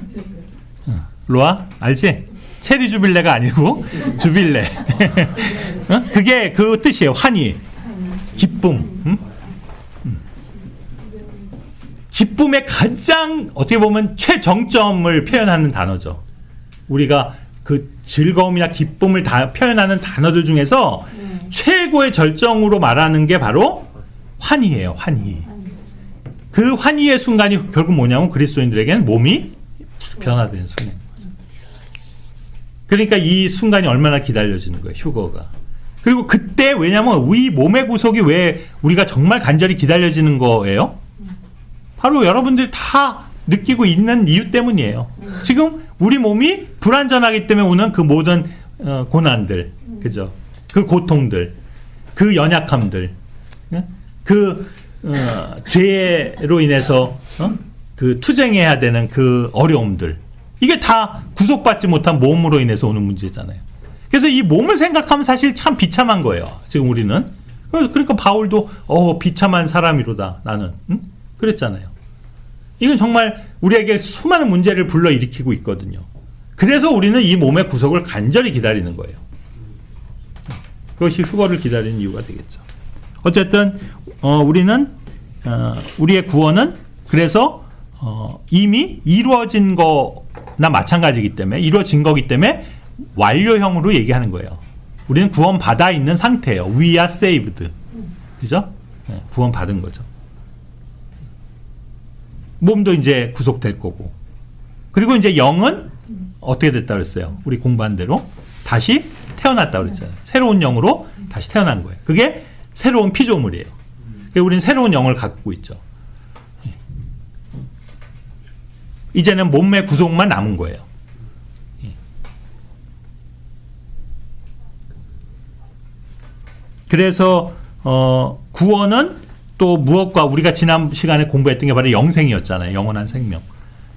로아? 알지? 체리 주빌레가 아니고 주빌레. 응? 그게 그 뜻이에요. 환희. 기쁨. 응? 기쁨의 가장 어떻게 보면 최정점을 표현하는 단어죠. 우리가 그 즐거움이나 기쁨을 다 표현하는 단어들 중에서 최고의 절정으로 말하는 게 바로 환희예요. 환희. 그 환희의 순간이 결국 뭐냐면 그리스도인들에게는 몸이 변화되는 순간인 거죠. 그러니까 이 순간이 얼마나 기다려지는 거예요. 휴거가. 그리고 그때 왜냐면 우리 몸의 구속이 왜 우리가 정말 간절히 기다려지는 거예요? 바로 여러분들이 다 느끼고 있는 이유 때문이에요. 지금 우리 몸이 불완전하기 때문에 오는 그 모든 고난들, 그죠? 그 고통들, 그 연약함들, 그 죄로 인해서 그 투쟁해야 되는 그 어려움들, 이게 다 구속받지 못한 몸으로 인해서 오는 문제잖아요. 그래서 이 몸을 생각하면 사실 참 비참한 거예요. 지금 우리는. 그러니까 바울도 비참한 사람이로다 나는. 응? 그랬잖아요. 이건 정말 우리에게 수많은 문제를 불러일으키고 있거든요. 그래서 우리는 이 몸의 구속을 간절히 기다리는 거예요. 그것이 휴거를 기다리는 이유가 되겠죠. 어쨌든 우리는 우리의 구원은 그래서 이미 이루어진 나 마찬가지이기 때문에 이루어진 거기 때문에 완료형으로 얘기하는 거예요. 우리는 구원받아 있는 상태예요. We are saved. 그죠? 네, 구원받은 거죠. 몸도 이제 구속될 거고. 그리고 이제 영은 어떻게 됐다 그랬어요? 우리 공부한 대로 다시 태어났다 그랬잖아요. 새로운 영으로 다시 태어난 거예요. 그게 새로운 피조물이에요. 그러니까 우리는 새로운 영을 갖고 있죠. 이제는 몸의 구속만 남은 거예요. 그래서 구원은 또 무엇과 우리가 지난 시간에 공부했던 게 바로 영생이었잖아요. 영원한 생명.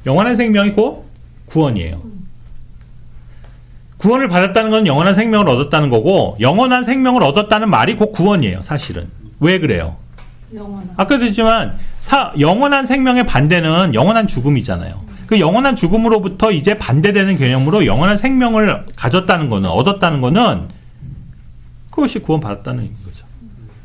영원한 생명이 곧 구원이에요. 구원을 받았다는 건 영원한 생명을 얻었다는 거고 영원한 생명을 얻었다는 말이 곧 구원이에요. 사실은. 왜 그래요? 영원한. 아까도 했지만 영원한 생명의 반대는 영원한 죽음이잖아요. 그 영원한 죽음으로부터 이제 반대되는 개념으로 영원한 생명을 가졌다는 거는 얻었다는 거는 그것이 구원받았다는 거죠.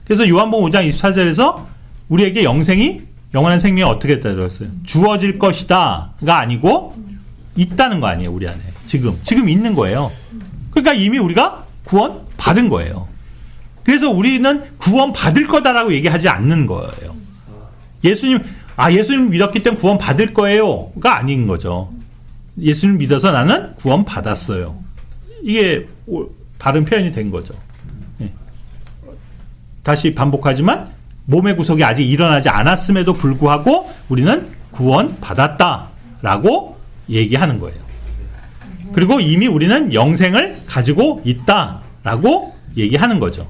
그래서 요한복음 5장 24절에서 우리에게 영원한 생명이 어떻게 되었어요? 주어질 것이다가 아니고 있다는 거 아니에요, 우리 안에. 지금 있는 거예요. 그러니까 이미 우리가 구원 받은 거예요. 그래서 우리는 구원 받을 거다라고 얘기하지 않는 거예요. 예수님 믿었기 때문에 구원 받을 거예요가 아닌 거죠. 예수님 믿어서 나는 구원 받았어요. 이게 바른 표현이 된 거죠. 예. 다시 반복하지만 몸의 구속이 아직 일어나지 않았음에도 불구하고 우리는 구원 받았다라고 얘기하는 거예요. 그리고 이미 우리는 영생을 가지고 있다라고 얘기하는 거죠.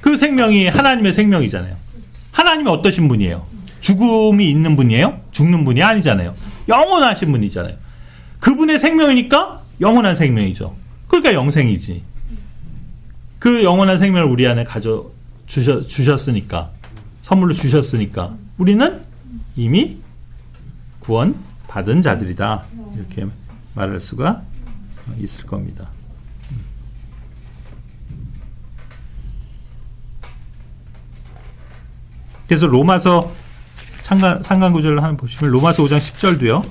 그 생명이 하나님의 생명이잖아요. 하나님이 어떠신 분이에요? 죽음이 있는 분이에요? 죽는 분이 아니잖아요. 영원하신 분이잖아요. 그분의 생명이니까 영원한 생명이죠. 그러니까 영생이지. 그 영원한 생명을 우리 안에 주셨으니까, 선물로 주셨으니까 우리는 이미 구원 받은 자들이다. 이렇게 말할 수가 있을 겁니다. 그래서 로마서 상관 구절을 하나 보시면 로마서 5장 10절도요.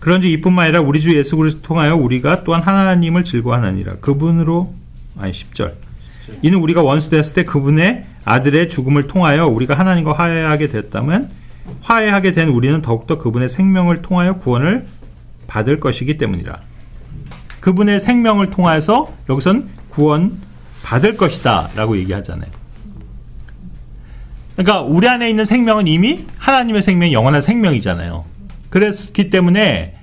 그런즉 이뿐만 아니라 우리 주 예수 그리스도를 통하여 우리가 또한 하나님을 즐거워하느니라. 그분으로 10절. 이는 우리가 원수 되었을 때 그분의 아들의 죽음을 통하여 우리가 하나님과 화해하게 됐다면 화해하게 된 우리는 더욱더 그분의 생명을 통하여 구원을 받을 것이기 때문이라. 그분의 생명을 통해서 여기선 구원 받을 것이다 라고 얘기하잖아요. 그러니까 우리 안에 있는 생명은 이미 하나님의 생명, 영원한 생명이잖아요. 그렇기 때문에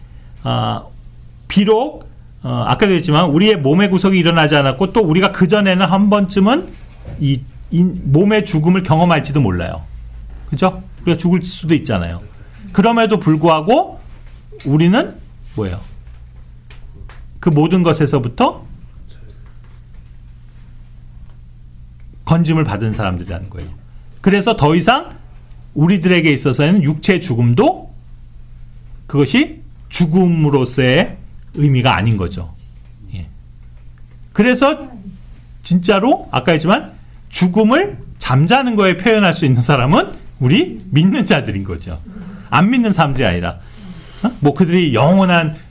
비록 아까도 했지만 우리의 몸의 구속이 일어나지 않았고 또 우리가 그전에는 한 번쯤은 이 몸의 죽음을 경험할지도 몰라요. 그죠? 우리가 죽을 수도 있잖아요. 그럼에도 불구하고 우리는 뭐예요? 그 모든 것에서부터 건짐을 받은 사람들이라는 거예요. 그래서 더 이상 우리들에게 있어서는 육체의 죽음도 그것이 죽음으로서의 의미가 아닌 거죠. 예. 그래서 진짜로 아까 했지만 죽음을 잠자는 거에 표현할 수 있는 사람은 우리 믿는 자들인 거죠. 안 믿는 사람들이 아니라 뭐 그들이 영원한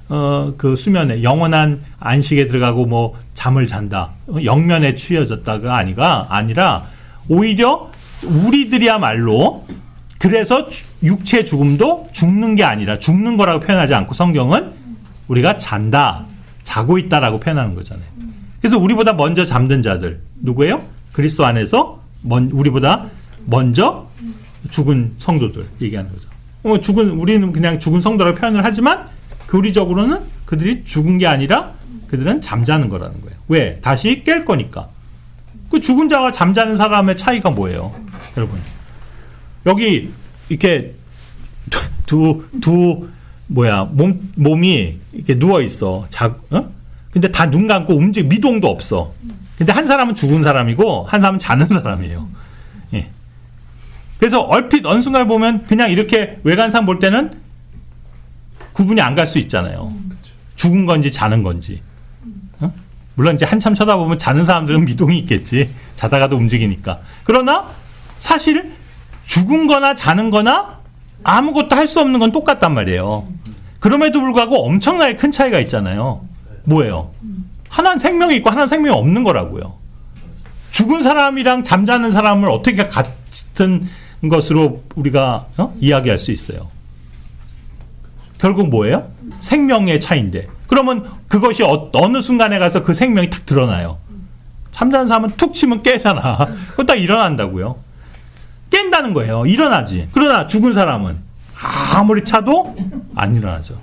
그 수면에 영원한 안식에 들어가고 뭐 잠을 잔다, 영면에 취해졌다가 아니라 오히려 우리들이야말로 그래서 육체 죽음도 죽는 게 아니라 죽는 거라고 표현하지 않고 성경은 우리가 자고 있다라고 표현하는 거잖아요. 그래서 우리보다 먼저 잠든 자들 누구예요? 그리스도 안에서 우리보다 먼저 죽은 성도들 얘기하는 거죠. 우리는 그냥 죽은 성도라고 표현을 하지만 교리적으로는 그들이 죽은 게 아니라 그들은 잠자는 거라는 거예요. 왜? 다시 깰 거니까. 그 죽은 자와 잠자는 사람의 차이가 뭐예요? 여러분. 여기 이렇게 몸이 이렇게 누워 있어. 근데 다 눈 감고 미동도 없어. 근데 한 사람은 죽은 사람이고 한 사람은 자는 사람이에요. 예. 그래서 얼핏 어느 순간 보면 그냥 이렇게 외관상 볼 때는 구분이 안 갈 수 있잖아요. 죽은 건지 자는 건지. 물론 이제 한참 쳐다보면 자는 사람들은 미동이 있겠지. 자다가도 움직이니까. 그러나 사실 죽은 거나 자는 거나 아무것도 할 수 없는 건 똑같단 말이에요. 그럼에도 불구하고 엄청나게 큰 차이가 있잖아요. 뭐예요? 하나는 생명이 있고 하나는 생명이 없는 거라고요. 죽은 사람이랑 잠자는 사람을 어떻게 같은 것으로 우리가 이야기할 수 있어요? 결국 뭐예요? 생명의 차이인데. 그러면 그것이 어느 순간에 가서 그 생명이 탁 드러나요. 잠자는 사람은 툭 치면 깨잖아. 그거 딱 일어난다고요. 깬다는 거예요. 일어나지. 그러나 죽은 사람은 아무리 차도 안 일어나죠.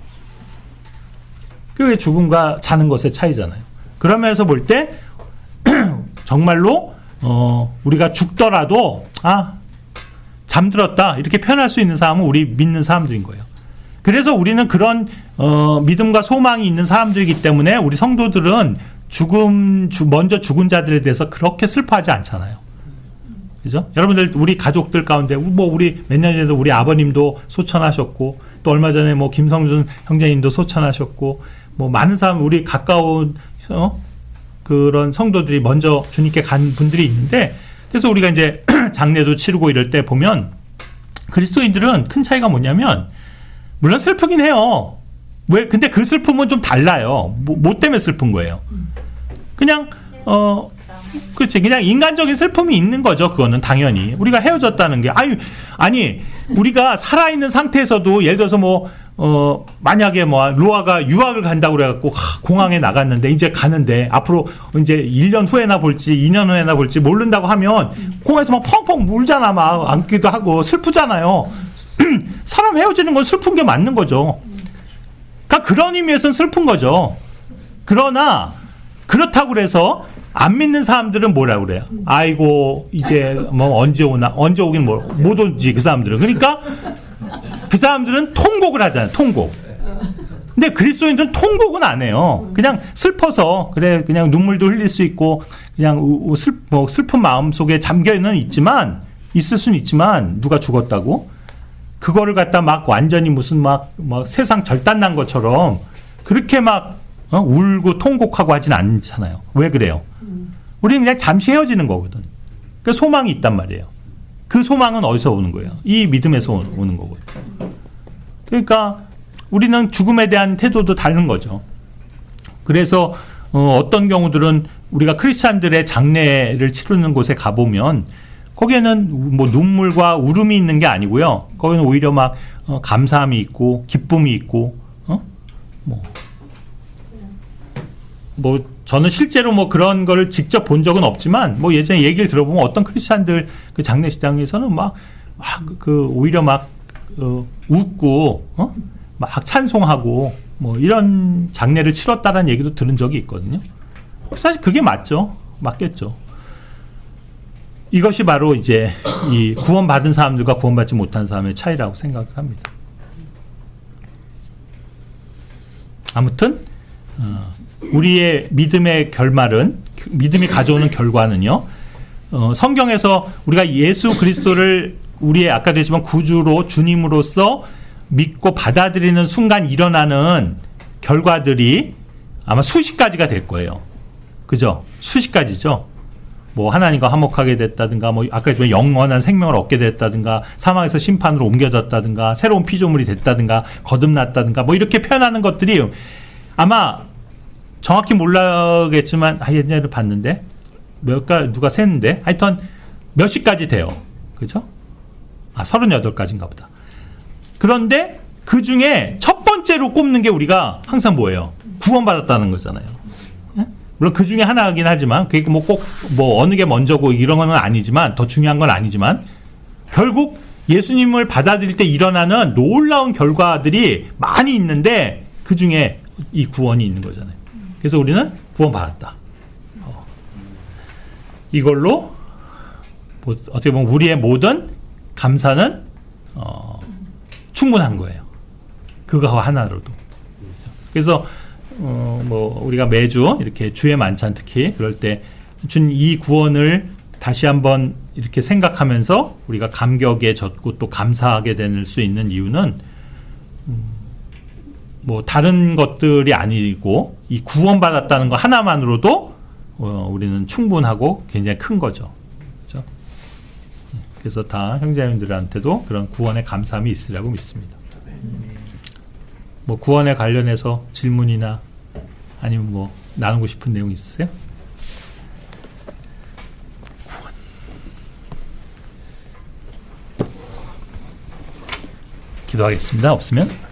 그게 죽음과 자는 것의 차이잖아요. 그러면서 볼 때 정말로 우리가 죽더라도 잠들었다 이렇게 표현할 수 있는 사람은 우리 믿는 사람들인 거예요. 그래서 우리는 그런 믿음과 소망이 있는 사람들이기 때문에 우리 성도들은 먼저 죽은 자들에 대해서 그렇게 슬퍼하지 않잖아요. 그죠? 여러분들 우리 가족들 가운데 우리 몇 년 전에도 우리 아버님도 소천하셨고 또 얼마 전에 김성준 형제님도 소천하셨고 많은 사람 우리 가까운 그런 성도들이 먼저 주님께 간 분들이 있는데 그래서 우리가 이제 장례도 치르고 이럴 때 보면 그리스도인들은 큰 차이가 뭐냐면 물론 슬프긴 해요. 근데 그 슬픔은 좀 달라요. 뭐 때문에 슬픈 거예요? 그냥 그렇지. 그냥 인간적인 슬픔이 있는 거죠. 그거는 당연히. 우리가 헤어졌다는 게 아니 우리가 살아있는 상태에서도 예를 들어서 만약에 로아가 유학을 간다고 그래갖고 공항에 나갔는데 이제 가는데 앞으로 이제 1년 후에나 볼지 2년 후에나 볼지 모른다고 하면 공항에서 막 펑펑 울잖아. 막 안기도 하고 슬프잖아요. 사람 헤어지는 건 슬픈 게 맞는 거죠. 그러니까 그런 의미에서는 슬픈 거죠. 그러나 그렇다고 그래서 안 믿는 사람들은 뭐라고 그래요? 아이고 이제 언제 오나 언제 오긴 못 오지 그 사람들은. 그러니까 그 사람들은 통곡을 하잖아요. 통곡. 근데 그리스도인들은 통곡은 안 해요. 그냥 슬퍼서 그래 그냥 눈물도 흘릴 수 있고 그냥 슬픈 마음 속에 잠겨는 있을 수는 있지만 누가 죽었다고 그거를 갖다 막 완전히 무슨 막 세상 절단난 것처럼 그렇게 막 울고 통곡하고 하진 않잖아요. 왜 그래요? 우리는 그냥 잠시 헤어지는 거거든. 그 소망이 있단 말이에요. 그 소망은 어디서 오는 거예요? 이 믿음에서 오는 거거든요. 그러니까 우리는 죽음에 대한 태도도 다른 거죠. 그래서 어떤 경우들은 우리가 크리스찬들의 장례를 치르는 곳에 가보면 거기에는 눈물과 울음이 있는 게 아니고요. 거기는 오히려 막 감사함이 있고 기쁨이 있고 저는 실제로 그런 거를 직접 본 적은 없지만 예전에 얘기를 들어보면 어떤 크리스찬들 그 장례식장에서는 오히려 웃고 막 찬송하고 이런 장례를 치렀다는 얘기도 들은 적이 있거든요. 사실 그게 맞겠죠. 이것이 바로 이제 이 구원받은 사람들과 구원받지 못한 사람의 차이라고 생각을 합니다. 아무튼 우리의 믿음의 결말은 믿음이 가져오는 결과는요. 성경에서 우리가 예수 그리스도를 우리의 아까도 했지만 구주로 주님으로서 믿고 받아들이는 순간 일어나는 결과들이 아마 수십 가지가 될 거예요. 그죠? 수십 가지죠. 하나님과 화목하게 됐다든가, 아까 했지만 영원한 생명을 얻게 됐다든가, 사망에서 심판으로 옮겨졌다든가, 새로운 피조물이 됐다든가, 거듭났다든가, 이렇게 표현하는 것들이 아마 정확히 몰라겠지만, 옛날에 봤는데, 누가 셌는데, 하여튼 몇십 가지 돼요. 그죠? 38가지인가 보다. 그런데 그 중에 첫 번째로 꼽는 게 우리가 항상 뭐예요? 구원받았다는 거잖아요. 물론 그 중에 하나이긴 하지만 그게 꼭 어느 게 먼저고 이런 건 아니지만 더 중요한 건 아니지만 결국 예수님을 받아들일 때 일어나는 놀라운 결과들이 많이 있는데 그 중에 이 구원이 있는 거잖아요. 그래서 우리는 구원받았다. 이걸로 어떻게 보면 우리의 모든 감사는 충분한 거예요. 그거 하나로도. 그래서 우리가 매주 이렇게 주의 만찬 특히 그럴 때 준 이 구원을 다시 한번 이렇게 생각하면서 우리가 감격에 젖고 또 감사하게 될 수 있는 이유는 다른 것들이 아니고 이 구원받았다는 거 하나만으로도 우리는 충분하고 굉장히 큰 거죠. 그렇죠? 그래서 다 형제자매들한테도 그런 구원의 감사함이 있으리라고 믿습니다. 뭐 구원에 관련해서 질문이나 아니면 뭐 나누고 싶은 내용 있으세요? 기도하겠습니다. 없으면